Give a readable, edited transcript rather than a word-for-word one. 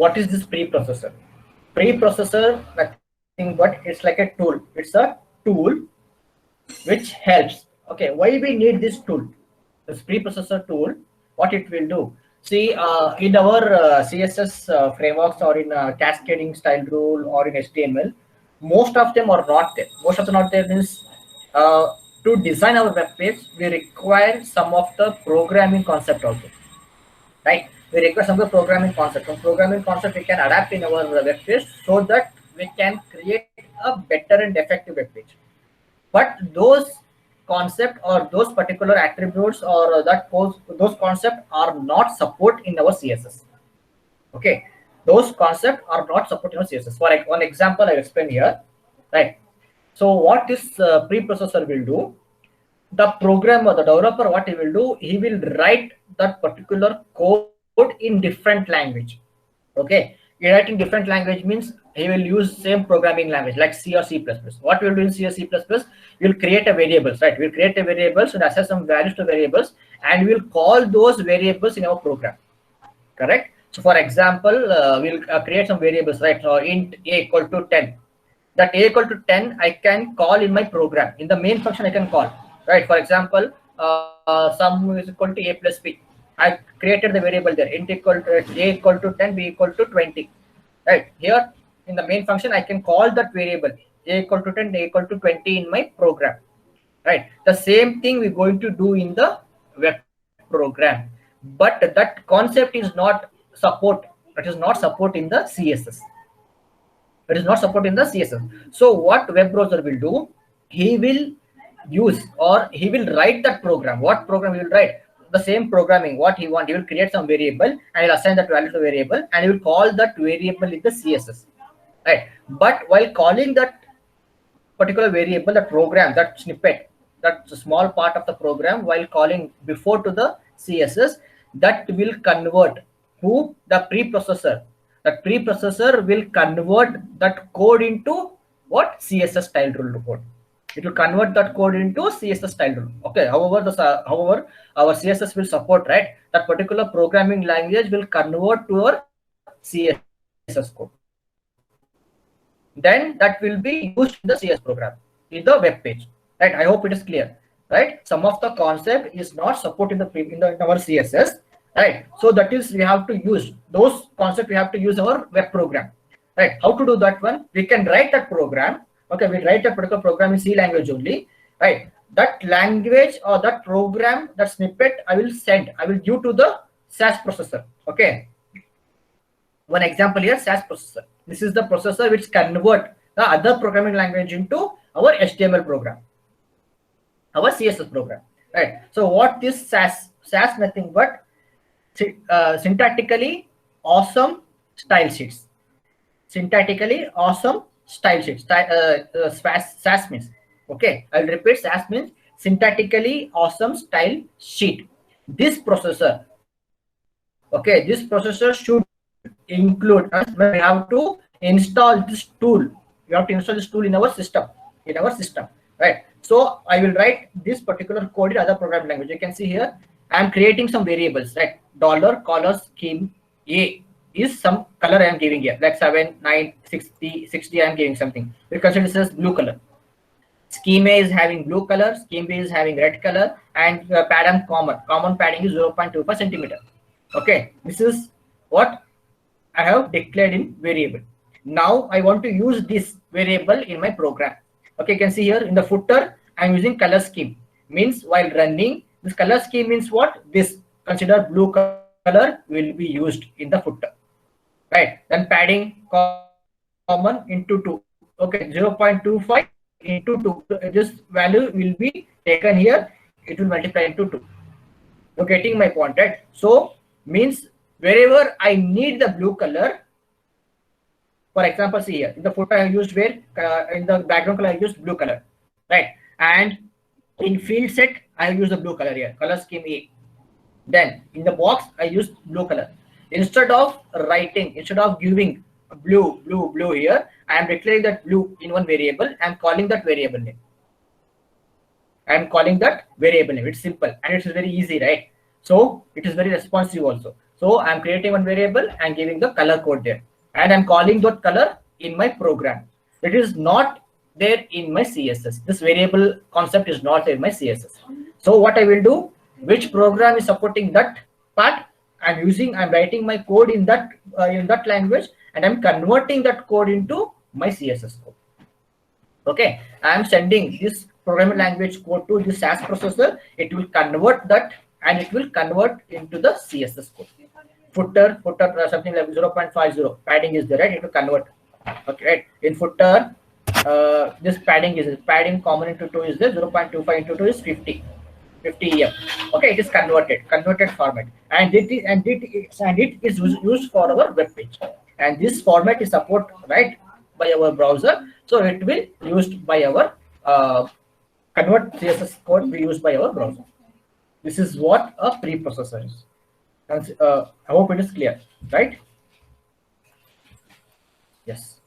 what is this preprocessor? Preprocessor, nothing but it's like a tool. It's a tool which helps. Okay, why we need this tool? This preprocessor tool, what it will do? See, in our CSS frameworks or in cascading style rule or in HTML, most of them are not there. Most of them not there means to design our web page, we require some of the programming concept also, right? We require some of the programming concept. From programming concept, we can adapt in our web page so that we can create a better and effective web page. But those concept or those particular attributes or those concepts are not support in our CSS. Okay, those concepts are not support in our CSS. For one example, I explain here, right? So what this preprocessor will do? The programmer, the developer, what he will do? He will write that particular code in different language. Okay, writing different language means he will use same programming language like C or C++. What we will do in C or C++, we will create a variables, right? We'll create a variables and access some values to variables, and we'll call those variables in our program. Correct? So for example, we'll create some variables, right? So int a equal to 10. That a equal to 10, I can call in my program. In the main function, I can call, right? For example, sum is equal to a plus b. I created the variable there, int equal to a equal to 10, b equal to 20. Right here in the main function, I can call that variable a equal to 10, a equal to 20 in my program. Right. The same thing we're going to do in the web program, but that concept is not support. That is not support in the CSS. It is not support in the CSS. So what web browser will do? He will use or he will write that program. What program he will write? The same programming. What he want? He will create some variable and he will assign that value to variable and he will call that variable in the CSS. Right. But while calling that particular variable, the program, that snippet, that small part of the program, while calling before to the CSS, that will convert to the preprocessor. That preprocessor will convert that code into what? CSS style rule code. It will convert that code into CSS style rule. Okay. However, our CSS will support, right? That particular programming language will convert to our CSS code. Then that will be used in the CS program, in the web page, right? I hope it is clear, right? Some of the concept is not supported in our CSS, right? So that is, we have to use those concepts. We have to use our web program, right? How to do that one? We can write that program. Okay, we write a particular program in C language only, right? That language or that program, that snippet, I will give to the SAS processor. Okay. One example here, SAS processor. This is the processor which convert the other programming language into our HTML program, our CSS program, right? So what this SAS nothing but syntactically awesome style sheets. Syntactically awesome style sheets. SAS means, okay, I'll repeat, SAS means syntactically awesome style sheet. This processor, okay, this processor should include, we have to install this tool. We have to install this tool in our system, right? So I will write this particular code in other programming language. You can see here I am creating some variables, right? $color scheme A is some color I am giving here, like 7, 9, 60 I am giving something. We consider this as blue color. Scheme A is having blue color, scheme B is having red color, and padding common padding is 0.25 centimeter. Okay, this is what I have declared in variable. Now I want to use this variable in my program. Okay, you can see here in the footer I'm using color scheme. Means while running, this color scheme means what? This consider blue color will be used in the footer, right? Then padding common into 2. Okay, 0.25 into 2. This value will be taken here. It will multiply into 2. You're getting my point, right? So means wherever I need the blue color, for example, see here in the footer I used where in the background color I used blue color, right? And in field set I have used the blue color here, color scheme A. Then in the box I used blue color. Instead of giving blue here, I am declaring that blue in one variable. I am calling that variable name. It's simple and it's very easy, right? So it is very responsive also. So I'm creating one variable and giving the color code there, and I'm calling that color in my program. It is not there in my CSS. This variable concept is not in my CSS. So what I will do, which program is supporting that part, I'm writing my code in that language, and I'm converting that code into my CSS code. Okay, I'm sending this programming language code to the SAS processor. It will convert that, and it will convert into the CSS code. Footer something like 0.50 padding is there, right? It will convert. Okay, right? In footer, this padding common into 2 is there. 0.25 into 2 is 50 em. Okay, it is converted format, and it is used for our web page, and this format is support right by our browser, so it will used by our convert CSS code be used by our browser. This is what a preprocessor is. And, I hope it is clear, right? Yes.